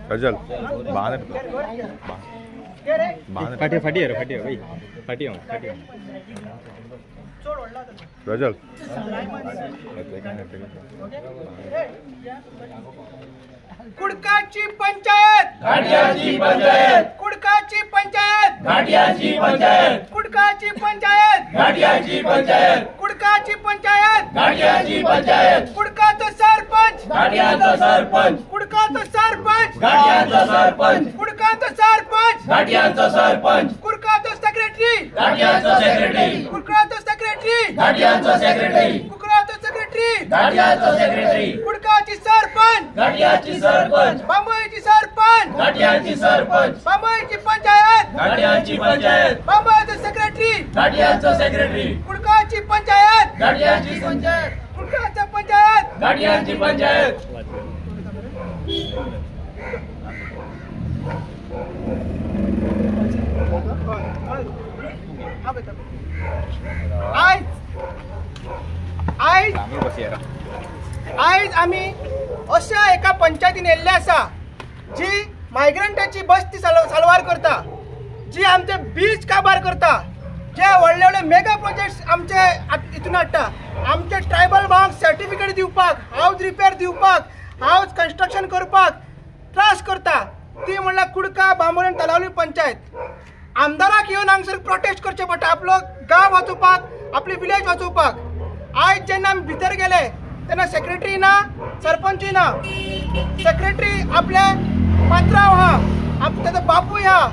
रजल फाटी फाटी है भाई फाटी हूँ रजल कुडकाची पंचायत घाटियाची पंचायत कुडकाची पंचायत घाटियाची पंचायत कुडकाची पंचायत घाटियाची पंचायत कुडकाची पंचायत घाटियाची पंचायत कुडकाचा सरपंच घाटियाचा सरपंच कुडकाचा सरपंच घाटियाचा सरपंच कुडकाचा सरपंच घाटियाचा सरपंच कुडकाचा सेक्रेटरी घाटियाचा सेक्रेटरी कुडकाचा सेक्रेटरी घाटियाचा सेक्रेटरी कुडकाचा सेक्रेटरी घाटियाचा सेक्रेटरी कुडकाची सरपंच घाटियाची सरपंच बांबोळीची सरपंच घाटियाची सरपंच बांबोळीची पंचायत घाटियाची पंचायत बांबोळीचा सेक्रेटरी घाटियाचा सेक्रेटरी कुडकाची पंचायत घाटियाची पंचायत कुडकाचा पंचायत घाटियाची पंचायत आज आम्ही अशा एका पंचायतीन येल्ले आसा जी मायग्रंटाची बस्ती सालवार करता, जी आमचे बीच काबार करता, जे व्हडले व्हडले मेगा प्रोजेक्ट्स आमचे हितून हाडटा, आमचे ट्रायबल भावांक सर्टिफिकेट दिवपाक, हाऊस रिपेर दिवपाक, हाऊस कन्स्ट्रक्शन करपाक त्रास करता, ती म्हणल्यार कुडका बांबोळी तलावली पंचायत. आमदाराक येवन हांगसर प्रोटेस्ट करचे पडटा आपलो गांव वाचोवपाक, आपली विलेज वाचोवपाक. आज जेन्ना आमी भितर गेले तेन्ना सेक्रेटरी ना, सरपंचूय ना. सेक्रेटरी आपले पात्रांव आहा, तेजो बापूय आहा,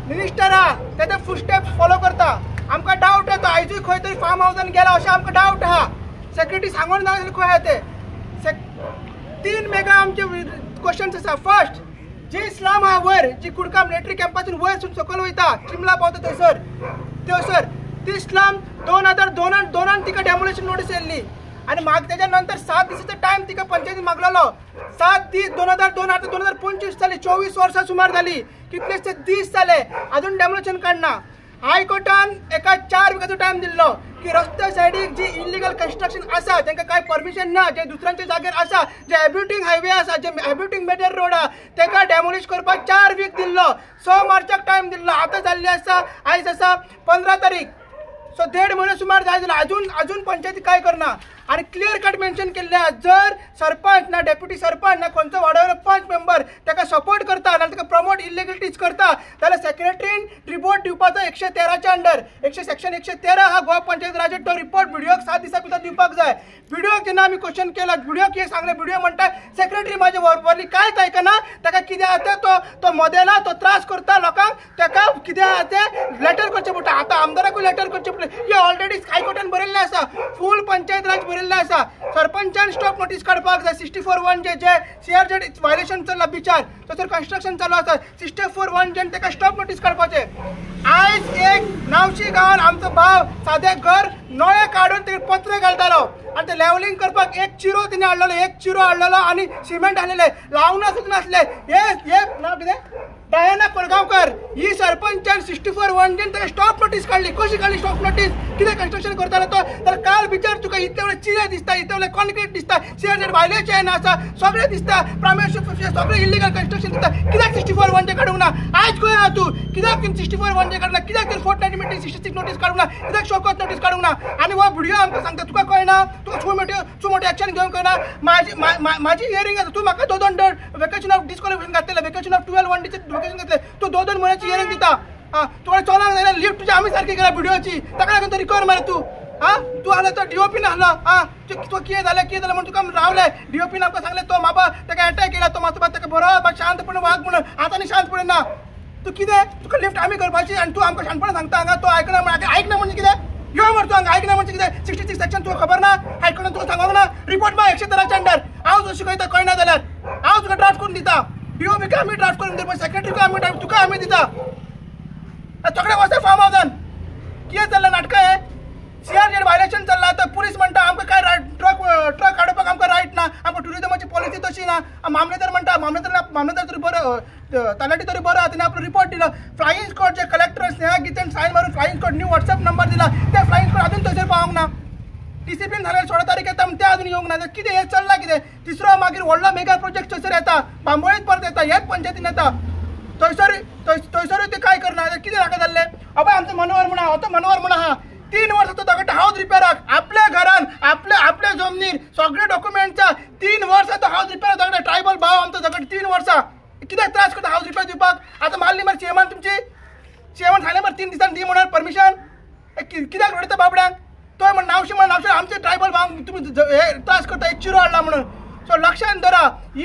मिनिस्टर आहा, तेजे फुटस्टेप फॉलो करता. आमकां डावट येता आयजूय खंय तरी फार्म हावसान गेला अशें आमकां डावट आहा. सेक्रेटरी सांगून ना खंय आहा ते. 3 मेगा आमचे क्वेश्चन्स आसा. फर्स्ट, जी इस्लाम आहा वयर, जी कुडका मिलिटरी कॅम्पासून वयर सकयल वयता, चिमला पावता थंयसर ती इस्लाम 2002 तिका डेमोलेशन नोटीस येयल्ली आनी तेज्या नंतर 7 दिसाचो टायम तिका पंचायतीन मागलेलो. 7 दीस 2002 आता 2025 जाली, 24 वर्सां सुमार जाली, कितलेशे दीस जाले अजून डेमोलेशन काडना. हायकोर्टान एका 4 विकाचो टायम दिल्लो की रस्त्या सायडीक जी इलिगल कन्स्ट्रक्शन आसा तांकां कांय परमिशन ना, जे दुसऱ्यांच्या जागेर आसा, जे हॅबिटिंग हायवे आसा, जे हॅबिटिंग मेजर रोड आहा ताका डेमोलिश करपाक 4 वीक दिल्लो. 6 मार्चाक टायम दिल्लो. आतां जाल्ली आसा, आयज आसा 15 तारीख, सो 1.5 म्हयनो सुमार जायला, अजून पंचायती काय करना. आणि क्लियर कट मेन्शन केल्ले आहा, जर सरपंच ना डेप्युटी सरपंच ना खंयचो वाड्यावयलो 5 मेंबर ताका सपोर्ट करता ना ताका प्रमोट इलिगलिटीज करता जाल्यार सेक्रेटरीन रिपोर्ट दिवपाचो 113च्या अंडर सेक्शन 113 हा गोवा पंचायत राजात तो रिपोर्ट व्हिडिओक 7 दिसां भितर दिवपाक जाय. व्हिडिओक जेन्ना आमी क्वेश्चन केला, व्हिडिओक हे सांगले, व्हिडिओ म्हणटा सेक्रेटरी माझे वरली कांयच आयकना, ताका कितें आहा तो मोदेला, तो त्रास करता लोकांक, ताका कितें आहा ते लेटर करचें पडटा. आतां आमदाराकूय लेटर करचें पडलें. हे ऑलरेडी हायकोर्टान बरयल्लें आसा, फूल पंचायत राज बरयल्लें आसा. सरपंचान स्टॉप नोटीस काडपाक जाय. 64(1) जे सीआरजेड वायलेशन चल्ला बिचार, थंयसर कन्स्ट्रक्शन चालू आसा. 64(1) जेन ताका स्टॉप नोटीस काडपाचें. आयज एक नावशी गांवान आमचो भाव सादें घर नळे काडून ते पत्रे घालतालो आनी ते लेवलिंग करपाक एक चिरो तिने हाडलेलो आनी सिमेंट हाडलेले, लावना सुद्दां नासले. हे नांव कितें, डायना कोरगांवकर, ही सरपंचान 64(1) जेन ताका स्टॉप नोटीस काडली. कशी काडली स्टॉप नोटीस? कितें कन्स्ट्रक्शन करतालो तो, जाल्यार काल बिचार तुका इतले व्हडले चिरे दिसता, इतले व्हडले कॉन्क्रीट दिसता, सीआरजेड वायलेशन आसा, सगळें दिसता, प्रायमरी सगळें इलिगल कन्स्ट्रक्शन दिसता. कित्याक 64(1) काडूंक ना? आयज खंय आहा तूं? कित्याक 64(1) काडूंक ना? कित्याक फोर्टनायटी मिटींग 66 नोटीस काडूंक ना? कित्याक शोकत नोटीस काडूंक ना? आनी हो व्हिडिओ आमकां सांगता तुका कळना, तुका सो मोठे एक्शन घेवंक कळना. माझी हियरिंग आसा, तूं म्हाका 2 वेकेशन ऑफ डिस्क्वॉलिफिकेशन घातलेलें, वेकेशन ऑफ 12(1) वेकेशन घातलें, तूं 2 म्हयन्याची हियरिंग दिता. तुका चोलांक जायना, लिफ्ट तुजी आमी सारकी केला व्हिडिओची, ताका लागून तो रिकवर मरे तूं. तूं आसलो तो डीओपीन आसलो, तो कितें जालें म्हणून तुका रावले. डीओपीन आमकां सांगलें तो बाबा ताका अटॅक केला, तो मातसो ताका बरोबर शांतपणे वाग म्हणून. आतां आनी शांतपणे ना. तूं कितें, तुका लिफ्ट आमी करपाची आनी तूं आमकां शांतपणे सांगता हांगा तो आयकना म्हणजे कितें? यो मरे तूं हांगा आयकना म्हणजे कितें? 66 सेक्शन तुका खबर ना? हायकोर्टान तुका सांगूंक ना? रिपोर्ट माग 113च्या अंडर. हांव जर शिकयता कळना जाल्यार हांव तुका ड्राफ्ट करून दिता. डीओपीक आमी ड्राफ्ट करून दिता, सेक्रेटरीक आमी ड्राफ्ट तुका आमी दिता. सगळे वचता फार्म हावसान. कितें चल्लां नाटकां हे? सीआरजेड वायलेशन चल्लां, तर पुलीस म्हणटा आमकां काय ट्रक काडपाक आमकां रायट ना, आमकां टुरिजमाची पॉलिसी तशी ना. मामलेदार म्हणटा, मामलेदार तरी बरो, तलाटी तरी बरो, तिने आपलो रिपोर्ट दिला. फ्लाईंग स्क्वॉड जे कलेक्टर स्नेहा गीतेन सायन मारून flying squad new WhatsApp number दिला, ते डिसिप्लिन झालेला 16 तारीख येता ते अजून येऊंक ना कितें हे चल्ला कितें तिसरो मागीर व्हडलो मेगा प्रोजेक्ट थंयसर येता बांबोळीत परत येता हेच पंचायतीन येता थंयसरूय ते काय करना कितें नाका जाल्ले अबय आमचो मनोहर म्हणा हो तो मनोहर म्हणा हा 3 वर्सां तो दगड हाऊस रिपेराक आपल्या घरान आपल्या जमनीर सगळे डॉक्युमेंटचा 3 वर्सां तो हाऊस रिपेर दगड ट्रायबल भाव आमचो दगड 3 वर्सां कित्याक त्रास करता हाऊस रिपेर दिवपाक आता मारली मरे चेअरमन तुमची चेअरमन झाले मरे 3 दिसांनी दी म्हणून परमिशन कित्याक रडता बाबड्यांक तो म्हण नावशे आमचे ट्रायबल भाव तुम्ही हे त्रास करता एक चिरो हाडला म्हणून सो लक्षात धरा ही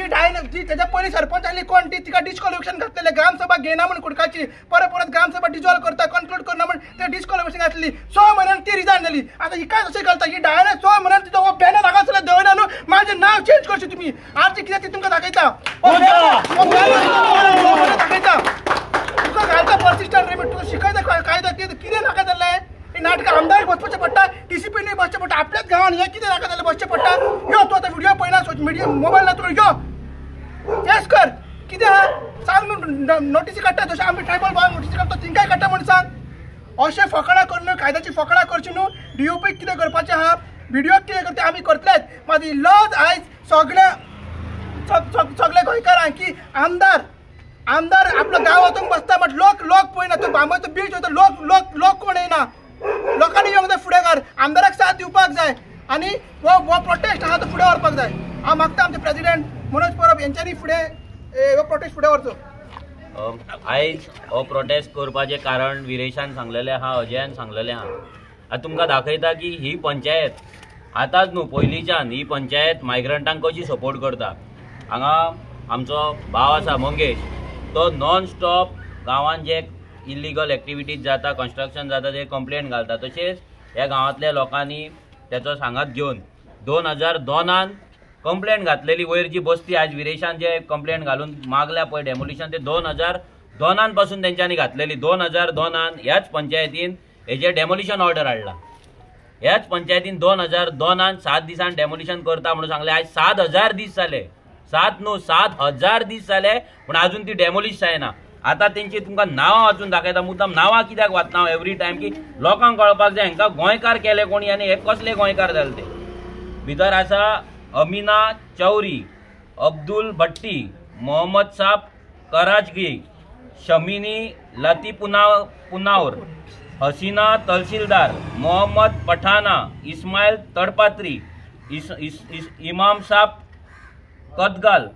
जी त्याच्या पयलीं सरपंच आसली कोण ती तिका डिस्क्वॉलिफिकेशन घातलेले ग्रामसभा घेना म्हणून कुडकाची परत ग्रामसभा डिजॉल्व करता कन्क्लूड करना म्हणून ते डिस्क्वॉलिफिकेशन घातली 6 म्हयन्यान ती रिजायन जाली आता ही काय अशें घालता ही डायरेक्ट 6 म्हयन्यान तिचो हो बॅनर हांगासर दवरना न्हू माझें नाव चेंज करची तुमी आरची कित्याक ती तुमकां दाखयता दाखयता तुका घालता पर्सिस्टंट रेमिट तुका शिकयता कायदा कितें नाका जाल्लें ही नाटकां आमदार बसपाचें पडटा डिसिप्लिनूय बसचें पडटा आपल्याच गांवांत हे कितें नाका जाल्लें बसचें पडटा यो तूं आतां व्हिडिओ पळयना सोशल मिडिया मोबायल ना तुका यो तेच कर कितें हा सांग न्हू नोटीसी काडटा जशें आमी ट्रायबल भाव नोटीसी काडटा तिंकाय काडटा म्हणून सांग अशें फकाणां करून कायद्याची फकाणां करची न्हू डीओपीक कितें करपाचें आहा व्हिडिओ कितें करता आमी करतलेच मागीर लज आयज सगळे गोंयकारांक की आमदार आपलो गांव वचूंक बसता बट लोक पळयना तो बांबोचो बीच वयता लोक कोण येना लोकांनी येवंक जाय फुडेकार आमदाराक साथ दिवपाक जाय आनी हो प्रोटेस्ट आहा तो फुडें व्हरपाक जाय हांव मागता आमचे प्रेसिडेंट मनोज परब यांच्यानी फुडें हो प्रोटेस्ट फुडें व्हरचो आयज हो प्रोटेस्ट करपाचें कारण विरेशान सांगलेलें आहा अजयान सांगलेलें आहा आतां तुमकां दाखयता की ही पंचायत आतांच न्हू पयलींच्यान ही पंचायत मायग्रंटांक कशी सपोर्ट करता हांगा आमचो भाव आसा मंगेश तो नॉन स्टॉप गांवांत जे इल्लिगल एक्टिविटीज जाता कन्स्ट्रक्शन जाता ते कंप्लेंट घालता तशेंच ह्या गांवांतल्या लोकांनी त्याचो सांगात घेवन 2002 कंप्लेंट घातलेली वयर जी बस्ती आज विरेशान जे कंप्लेंट घालून मागल्या पळय डेमोलिशन ते 2002 पासून तेंच्यांनी घातलेली 2002 ह्याच पंचायतीन हेजे डेमोलिशन ऑर्डर हाडला ह्याच पंचायतीन 2002 7 दिसान डेमोलिशन करता म्हणून सांगले आज 7000 दीस जाले 7 न्हू 7000 दीस जाले पूण अजून ती डेमोलिश जायना आता तेंची तुमकां नांवां वाचून दाखयता मुद्दाम नांवां कित्याक वाचना हांव एवरी टायम की लोकांक कळपाक जाय हांकां गोंयकार केले कोणी आनी हे कसले गोंयकार जाले ते भितर आसा अमिना चौरी अब्दुल भट्टी मोहम्मद साब कराजगी शमिनी लती पुनावर हसीना तहसीलदार मोहम्मद पठाना इस्माइल तडपात्री इमाम साब कदगाल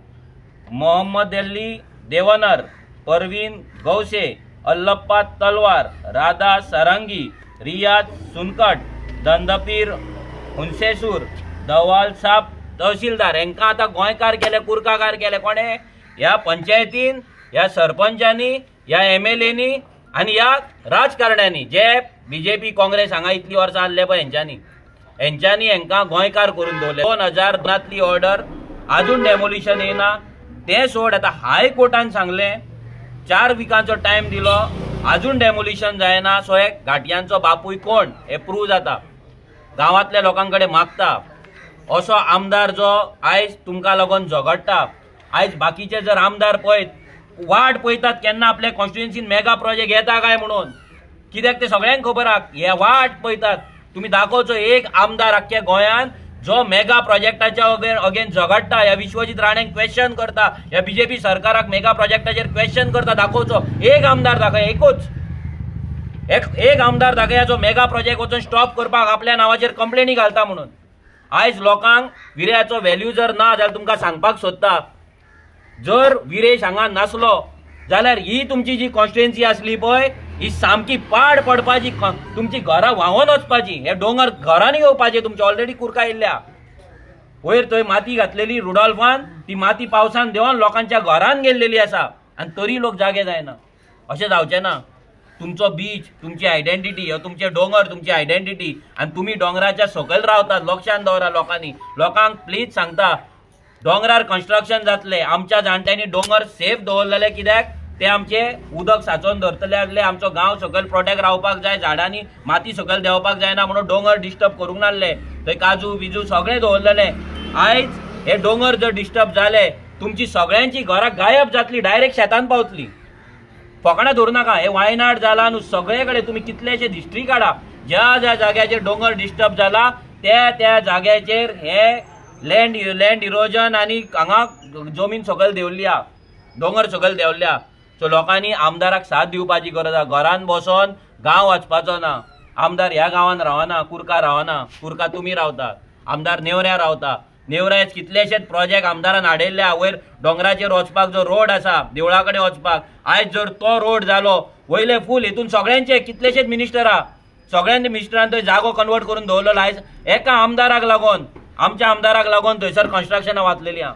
मोहम्मद अली देवनर परवीन गौसे अल्लप्पा तलवार राधा सरांगी रियाज सुनकट दंदपीर हुनसेसूर दवाल साब तहसीलदार हांकां आतां गोंयकार केले कुरकाकार केले कोणे ह्या पंचायतीन ह्या सरपंचांनी ह्या MLAंनी आनी ह्या राजकारण्यांनी जे BJP काँग्रेस हांगा इतली वर्सां आसले पळय हेंच्यांनी हांकां गोंयकार करून दवरले 2002 ऑर्डर अजून डेमोलिशन येना ते सोड आतां हायकोर्टान सांगलें 4 विकांचो टायम दिलो अजून डेमोलिशन जायना सो हे घाटयांचो बापूय कोण हे प्रूव जाता गांवांतल्या लोकां कडेन मागता असो आमदार जो आयज तुमकां लागून झगडटा आयज बाकीचे जर आमदार पळयत वाट पळयतात केन्ना आपल्या कॉन्स्टिट्युएन्सीन मेगा प्रोजेक्ट येता काय म्हणून कित्याक ते सगळ्यांक खबर आहा हे वाट पळयतात तुमी दाखोवचो एक आमदार आख्ख्या गोंयान जो मेगा प्रोजेक्टाच्या अगेन झगडटा ह्या विश्वजीत राणेंक क्वेश्चन करता ह्या BJP सरकाराक मेगा प्रोजेक्टाचेर क्वेश्चन करता दाखोवचो एक आमदार दाखय एकूच एक आमदार दाखया जो मेगा प्रोजेक्ट वचून स्टॉप करपाक आपल्या नांवाचेर कंप्लेनी घालता म्हणून आयज लोकांक विरेयाचो व्हॅल्यू जर ना जाल्यार तुमकां सांगपाक सोदता जर विरेश हांगा नासलो जाल्यार ही तुमची जी कॉन्स्टिट्युएन्सी आसली पळय ही सामकी पाड पडपाची तुमची घरां व्हांवून वचपाची हे डोंगर घरांनी येवपाचे तुमचे ऑलरेडी कुरका येयल्या वयर थंय माती घातलेली रुडॉल्फान ती माती पावसान देवन लोकांच्या घरांत गेल्लेली आसा आनी तरी लोक जागे जायना अशें जावचें ना तुमचो बीच तुमची आयडेंटिटी तुमचे डोंगर तुमची आयडेंटिटी आनी तुमी डोंगराच्या सकयल रावतात लक्षांत दवरा लोकांक प्लीज सांगता डोंगरार कन्स्ट्रक्शन जातले आमच्या जाणट्यांनी डोंगर सेफ दवरलेले कित्याक ते आमचे उदक सांचोवन धरतले आसले आमचो गांव सकयल प्रोटेक्ट रावपाक जाय झाडांनी माती सकयल देंवपाक जायना म्हणून डोंगर डिस्टर्ब करूंक नासले थंय काजू बिजू सगळें दवरलेले आयज हे डोंगर जर डिस्टर्ब जाले तुमची सगळ्यांची घरां गायब जातली डायरेक्ट शेतान पावतली फकाणां धरूं नाका हे वायनाड जाला न्हू सगळे कडेन तुमी कितलेशे हिस्ट्री काडा ज्या ज्या जाग्याचेर डोंगर डिस्टर्ब जाला त्या जाग्याचेर हे लँड इरोजन आनी हांगा जमीन सकयल देंवल्ल्या, दोंगर सकयल देंवल्ल्या. सो लोकांनी आमदाराक साथ दिवपाची गरज आसा. घरान बसोन गांव वचपाचो ना. आमदार ह्या गांवान रावना, कुरका रावना. कुरका तुमी रावता. आमदार नेवऱ्या रावता. नेवऱ्यात कितलेशेच प्रोजेक्ट आमदारान हाडयल्ल्या. वयर दोंगराचेर वचपाक जो रोड आसा देवळा कडेन वचपाक, आयज जर तो रोड जालो वयले फूल हितून सगळ्यांचे कितलेशेच मिनिस्टर आहा, सगळ्यांच्या मिनिस्टरान थंय जागो कन्वर्ट करून दवरलेलो. आयज एका आमदाराक लागून, आमच्या आमदाराक लागून थंयसर कन्स्ट्रक्शनां वाचलेलीं आहा.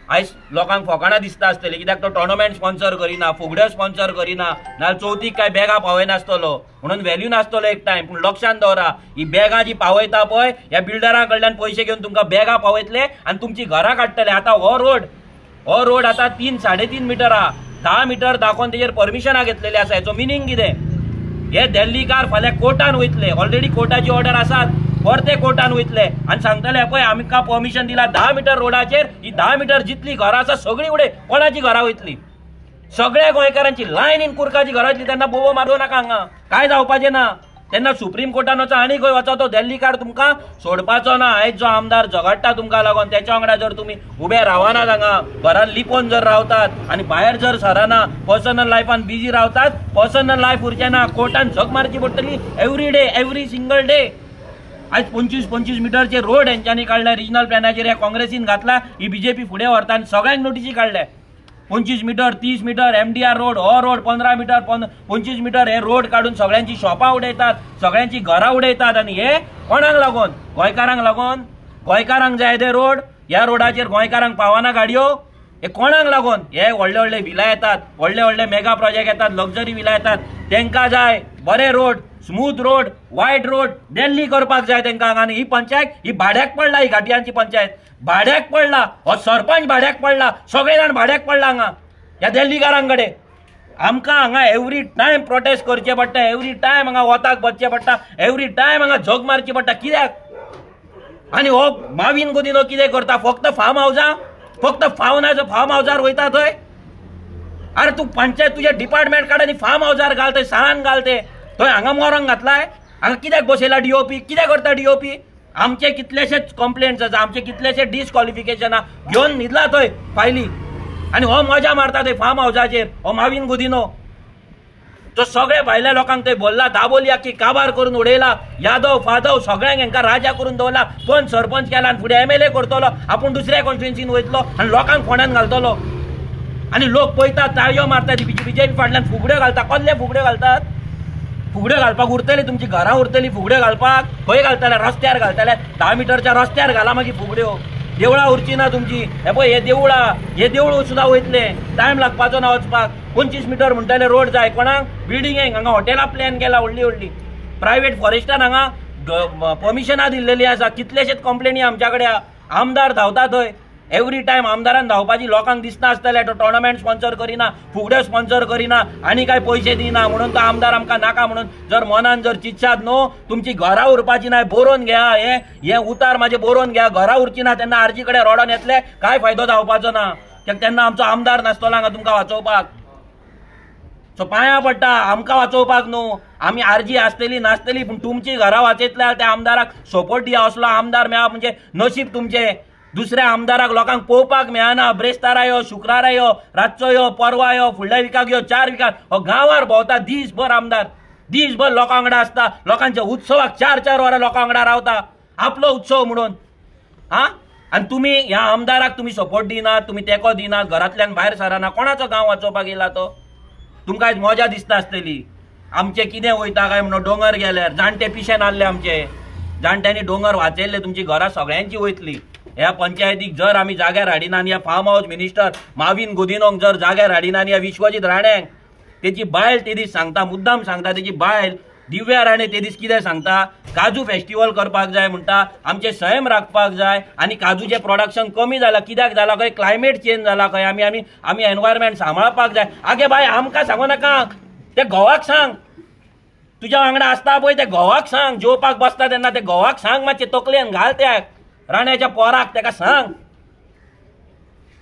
आयज लोकांक फकाणां दिसता आसतली कित्याक तो टोर्नामेंट स्पॉन्सर करिना, फुगड्यो स्पॉन्सर करिना, नाल्यार चवथीक काय बॅगा पावयनासतलो म्हणून व्हॅल्यू नासतलो एक टायम. पूण लक्षांत दवरा, ही बॅगां जी पावयता पळय ह्या बिल्डरां कडल्यान पयशे घेवन तुमकां बॅगां पावयतले आनी तुमची घरां काडटले. आतां हो रोड आतां 3-3.5 मिटर आहा. 10 मिटर दाखोवन तेजेर परमिशनां घेतलेली आसा. हेचो मिनींग कितें? हे दिल्लीकार फाल्यां कोर्टान वयतले. ऑलरेडी कोर्टाची ऑर्डर आसात, परते कोर्टान वयतले आनी सांगतले पळय आमकां परमिशन दिला 10 मिटर रोडाचेर. ही 10 मिटर जितली घरां आसा सगळीं उडय. कोणाची घरां वयतली? सगळ्या गोंयकारांची लायन इन कुरकाची घरां वयतली. तेन्ना बोबो मारूं नाका हांगा, काय जावपाचें ना. तेन्ना सुप्रीम कोर्टान वचो आनी खंय वचो, तो दिल्लीकार तुमकां सोडपाचो ना. आयज जो आमदार झगडटा तुमकां लागून त्याच्या वांगडा जर तुमी उबे रावनात, हांगा घरान लिपोवन जर रावतात आनी भायर जर सराना, पर्सनल लायफान बिजी रावतात, पर्सनल लायफ उरचें ना. कोर्टान झक मारची पडटली every day, every single day. आज 25-25 मिटरचे रोड हेंच्यांनी काढले. रिजनल प्लॅनाचेर ह्या काँग्रेसीन घातला, ही बीजेपी फुडें व्हरता आनी सगळ्यांक नोटीसी काढल्या. 25 मिटर, 30 मिटर MDR रोड, हो रोड 15 मिटर, 25 मिटर हे रोड काढून सगळ्यांची शॉपां उडयतात, सगळ्यांची घरां उडयतात. आनी हे कोणाक लागून? गोंयकारांक लागून. गोंयकारांक जाय ते रोड, ह्या रोडाचेर गोंयकारांक पावना गाडयो. हे कोणाक लागून? हे व्हडले व्हडले विला येतात, व्हडले व्हडले मेगा प्रोजेक्ट येतात, लक्झरी विला येतात. तांकां जाय बरे रोड, स्मूथ रोड, वायट रोड दिल्ली करपाक जाय तांकां. आनी ही पंचायत ही भाड्याक पडला. ही घाटियांची पंचायत भाड्याक पडला. हो सरपंच भाड्याक पडला. सगळे जाण भाड्याक पडला हांगा ह्या दिल्लीकारां कडेन. आमकां हांगा एवरी टायम प्रोटेस्ट करचें पडटा, एवरी टायम हांगा वताक बसचें पडटा, एवरी टायम हांगा झग मारची पडटा. कित्याक? आनी हो माविन गुदिनो कितें करता? फक्त फार्म हावजां, फक्त फार्म हावजार वयता थंय. अरे तूं पंचायत तुजें डिपार्टमेंट काड आनी फार्म हावजार घाल, थंय साळान घाल. ते थंय हांगा मोरंग घातलाय. हांगा कित्याक बसयला DOP? कितें करता DOP? आमचे कितलेशेच कंप्लेंट्स आसा, आमचे कितलेशे डिस्क्वॉलिफिकेशनां घेवन न्हिदला थंय फायली. आनी हो मजा मारता थंय फार्म हावजाचेर, हो माविन गुदिनो. तो सगळे भायल्या लोकांक थंय बोल्ला, दाबोली आख्खी काबार करून उडयला. यादव फादव सगळ्यांक हांकां राजा करून दवरला. पंच सरपंच केला आनी फुडें MLA करतलो. आपूण दुसऱ्या कॉन्स्टिट्युएन्सीन वयतलो आनी लोकांक फोंड्यान घालतलो. आनी लोक पळयतात, ताळयो मारतात. BJP फाटल्यान फुगड्यो घालता. कसले फुगड्यो घालतात? फुगड्यो घालपाक उरतली तुमची घरां उरतली फुगड्यो घालपाक? खंय घालतले? रस्त्यार घालतले. 10 मिटरच्या रस्त्यार घाला मागीर फुगड्यो. देवळां उरची ना तुमची. हे पळय हे देवूळ सुद्दां वयतले, टायम लागपाचो ना वचपाक. 25 मिटर म्हणटले रोड जाय कोणाक? बिल्डिंगेक. हांगा हॉटेलां प्लॅन केला व्हडली व्हडली. प्रायव्हेट फॉरेस्टान हांगा परमिशनां दिल्लेली आसा. कितलेशेच कंप्लेनी आमच्या कडेन. आमदार धांवता थंय एवरी टायम. आमदारान धांवपाची लोकांक दिसता आसतलें तो टोर्नामेंट स्पॉन्सर करिना, फुगड्यो स्पॉन्सर करिना आनी काय पयशे दिना म्हणून तो आमदार आमकां नाका म्हणून. जर मनान जर चिंतशात न्हू, तुमची घरां उरपाची ना, बरोवन घ्या. हे उतार म्हाजे बरोवन घ्या. घरां उरची ना तेन्ना आरजी कडेन रोडोन येतले, काय फायदो जावपाचो ना. कित्याक तेन्ना आमचो आमदार नासतलो हांगा तुमकां वाचोवपाक. सो पांयां पडटा, आमकां वाचोवपाक न्हू. आमी आरजी आसतली नासतली, पूण तुमची घरां वाचयतल्यार त्या आमदाराक सपोर्ट दिया. असलो आमदार मेळप म्हणजे नशीब तुमचें. दुसऱ्या आमदाराक लोकांक पळोवपाक मेळना. ब्रेस्तारा यो, शुक्रारा यो, रातचो यो, परवा यो, फुडल्या विकाक यो, 4 विकाक हो गांवार भोंवता दीसभर. आमदार दीसभर लोकां वांगडा आसता. लोकांच्या उत्सवाक 4-4 वरां लोकां वांगडा रावता, आपलो उत्सव म्हणून. आनी तुमी ह्या आमदाराक तुमी सपोर्ट दिनात, तुमी तेंको दिनात, घरांतल्यान भायर सराना. कोणाचो गांव वाचोवपाक येयला तो? तुमकां आयज मजा दिसता आसतली. आमचे कितें वयता काय म्हणून दोंगर गेल्यार जाणटे पिशेन आहले आमचे. जाणट्यांनी दोंगर वाचयल्ले, तुमची घरां सगळ्यांची वयतली. ह्या पंचायतीक जर आमी जाग्यार हाडिना आनी ह्या फार्म हावस मिनिस्टर माविन गुदिनोक जर जाग्यार हाडिना आनी ह्या विश्वजीत राणेंक, तेची बायल ते दीस सांगता, मुद्दाम सांगता, तेची बायल दिव्या राणे ते दीस कितें सांगता? काजू फेस्टिवल करपाक जाय म्हणटा, आमचे सैम राखपाक जाय आनी काजूचें प्रोडक्शन कमी जालां. कित्याक जालां? खंय क्लायमेट चेंज जाला, खंय आमी एनवायरमेंट सांबाळपाक जाय. आगे बाय आमकां सांगू नाका, ते घोवाक सांग. तुज्या वांगडा आसता पळय ते घोवाक सांग. जेवपाक बसता तेन्ना ते घोवाक सांग, मातशें तकलेन घाल. त्या राण्याच्या पोराक तेका सांग.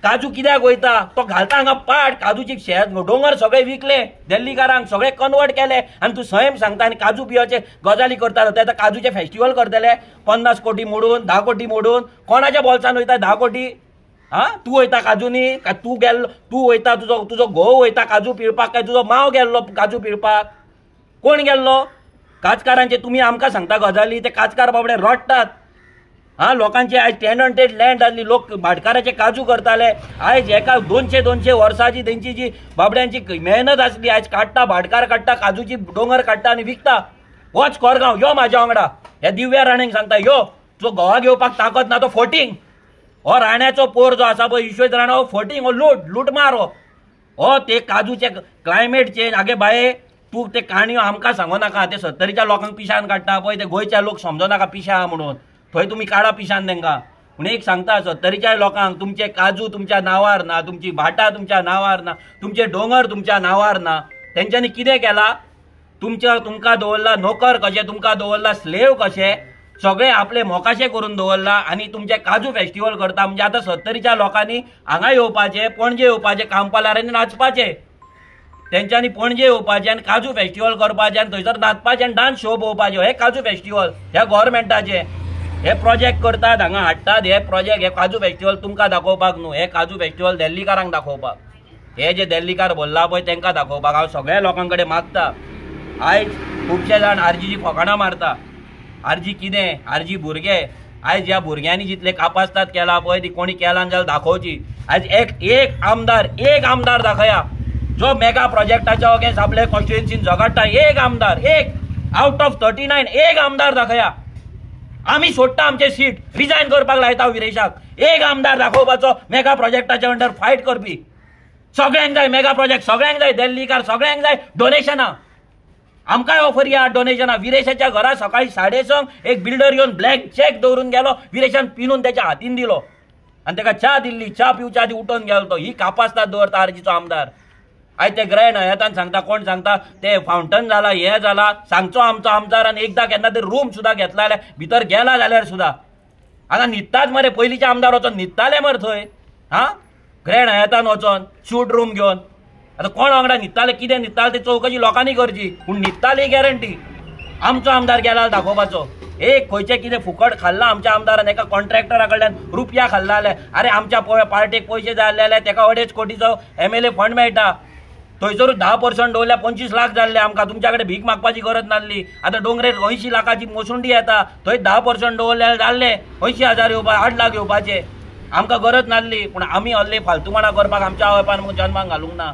काजू कित्याक वयता तो घालता हांगा पाट काजूची शेत डोंगर सगळे विकले दिल्लीकारांक सगळे कन्वर्ट केले आनी तूं सैम सांगता आनी काजू पिवचे गजाली करता ते काजूचे फेस्टिवल करतले 50 कोटी मोडून 10 कोटी मोडून कोणाच्या बोल्सान वयता 10 कोटी तूं वयता काजूनी काय तूं वयता तुजो घोव वयता काजू पिळपाक काय तुजो मांव गेल्लो काजू पिळपाक कोण गेल्लो काजकारांचे तुम्ही आमकां सांगता गजाली ते काजकार बाबडे रडटात लोकांची आयज टेनंटेड लँड आसली लोक भाटकाराचे काजू करताले आयज एका 200 वर्साची तेंची जी बाबड्यांची मेहनत आसली आयज काडटा भाटकार काडटा काजूची डोंगर काडटा आनी विकता वच कोरगांव यो म्हाज्या वांगडा ह्या दिव्या राणेंक सांगता यो जो घोवा घेवपाक ताकद ना तो फोटींग हो राण्याचो पोर जो आसा पळय विश्वेश राणा हो फोटींग हो लूट मार हो ते काजूचे क्लायमेट चेंज आगे बाये तूं ते काणयो आमकां सांगो नाका ते 70च्या लोकांक पिशान काडटा पळय ते गोंयच्या लोक समजो नाका पिशा म्हणून थंय तुमी काडा पिशान तांकां पूण एक सांगता 70च्या लोकांक तुमचे काजू तुमच्या नांवार ना तुमची भाटां तुमच्या नांवार ना तुमचे डोंगर तुमच्या नांवार ना तेंच्यांनी कितें केलां तुमकां दवरला नोकर कशे तुमकां दवरला स्लेव कशे सगळे आपले मोकाशे करून दवरला आनी तुमचे काजू फेस्टिवल करता म्हणजे आतां 70च्या लोकांनी हांगा येवपाचे पणजे येवपाचे कांपालारांनी नाचपाचे तेंच्यांनी पणजे येवपाचे आनी काजू फेस्टिवल करपाचे आनी थंयसर नाचपाचे आनी डान्स शो पळोवपाचे हे काजू फेस्टिवल ह्या गव्हर्मेंटाचे हे प्रोजेक्ट करतात हांगा हाडटात हे प्रोजेक्ट हे काजू फेस्टिवल तुमकां दाखोवपाक न्हू हे काजू फेस्टिवल दिल्लीकारांक दाखोवपाक हे जे दिल्लीकार बोल्ला पळय तांकां दाखोवपाक हांव सगळ्या लोकां कडेन मागता आयज खुबशे जाण आरजीची फकाणां मारता आरजी कितें आरजी भुरगे आयज ह्या भुरग्यांनी जितले कापासतात केला पळय ती कोणी केला जाल्यार दाखोवची आयज एक आमदार दाखया जो मेगा प्रोजेक्टाच्या अगेन्स्ट आपले कॉन्स्टिट्युएन्सीन झगडटा एक आमदार एक आउट ऑफ 39 एक आमदार दाखया आमी सोडटा आमचे सीट रिजायन करपाक लायता विरेशाक एक आमदार दाखोवपाचो मेगा प्रोजेक्टाच्या अंडर फायट करपी सगळ्यांक जाय मेगा प्रोजेक्ट सगळ्यांक जाय दिल्लीकार सगळ्यांक जाय डोनेशनां आमकांय ऑफर या डोनेशनां विरेशाच्या घरा सकाळी 6:30 एक बिल्डर येवन ब्लॅक चेक दवरून गेलो विरेशान पिनून त्याच्या हातीन दिलो आनी ताका च्या दिल्ली च्या पिवच्या आदी उठोवन गेलो तो ही कापासतात दवरता आरजीचो आमदार आयज ते ग्रॅन हयातान सांगता कोण सांगता ते फावंटन जाला हे जाला सांगचो आमचो आमदार आनी एकदां केन्ना तरी रूम सुद्दां घेतला जाल्यार भितर गेला जाल्यार सुद्दां हांगा न्हिदतात मरे पयलींचे आमदार वचोन न्हिदताले मरे थंय ग्रॅन हयातान वचोन शूट रूम घेवन आतां कोण वांगडा न्हिदताले कितें न्हिदताले ते चवकशी लोकांनी करची पूण न्हिदताली गॅरंटी आमचो आमदार गेला दाखोवपाचो एक खंयचें कितें फुकट खाल्ला आमच्या आमदारान एका कॉन्ट्रॅक्टरा कडल्यान रुपया खाल्ला जाल्यार अरे आमच्या पार्टेक पयशे जाय जाल्यार तेका 2.5 कोटीचो MLA फंड मेळटा थंयसरूच 10% दवरल्यार 25 लाख जाल्ले आमकां तुमच्या कडेन भीक मागपाची गरज नासली आतां डोंगरेर 80 लाखाची मोसुंडी येता थंय 10% दवरल्यार जाल्ले 80,000 येवपाचे 8 लाख येवपाचे आमकां गरज नासली पूण आमी असले फालतूपणां करपाक आमच्या आवयपान जन्माक घालूंक ना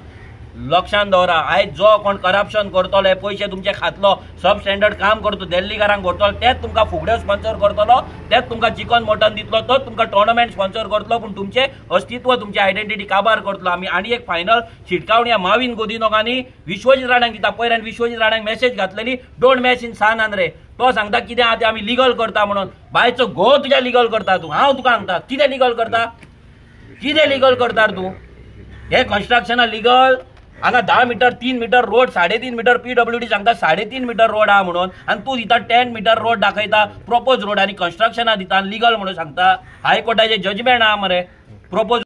लक्षांत दवरा आयज जो कोण करप्शन करतलो पयशे तुमचे खातलो सब स्टँडर्ड काम करतो दिल्लीकारांक करतलो तेच तुमकां फुगड्यो स्पॉन्सर करतलो तेच तुमकां चिकन मटन दितलो तोच तुमकां टोर्नामेंट स्पॉन्सर करतलो पूण तुमचे अस्तित्व तुमची आयडेंटिटी काबार करतलो आमी आनी एक फायनल शिटकावणी माविन गोदिनोगांनी विश्वजीत राणांक दिता पयर आनी विश्वजीत राणांक मेसेज घातलेली don't match in San Andre तो सांगता कितें आहा तें आमी लिगल करता म्हणून बायचो घोव तुज्या लिगल करता तूं हांव तुका सांगता कितें लिगल करता तूं हे कन्स्ट्रक्शना लिगल हांगा 10 metre 3 metre road 3.5 metre PWD सांगता 3.5 मीटर रोड आहा म्हणून आनी तूं दिता 10 मीटर रोड दाखयता प्रपोज रोड आनी कन्स्ट्रक्शनां दिता लिगल म्हणून सांगता हायकोर्टाचें जजमेंट आहा मरे प्रपोज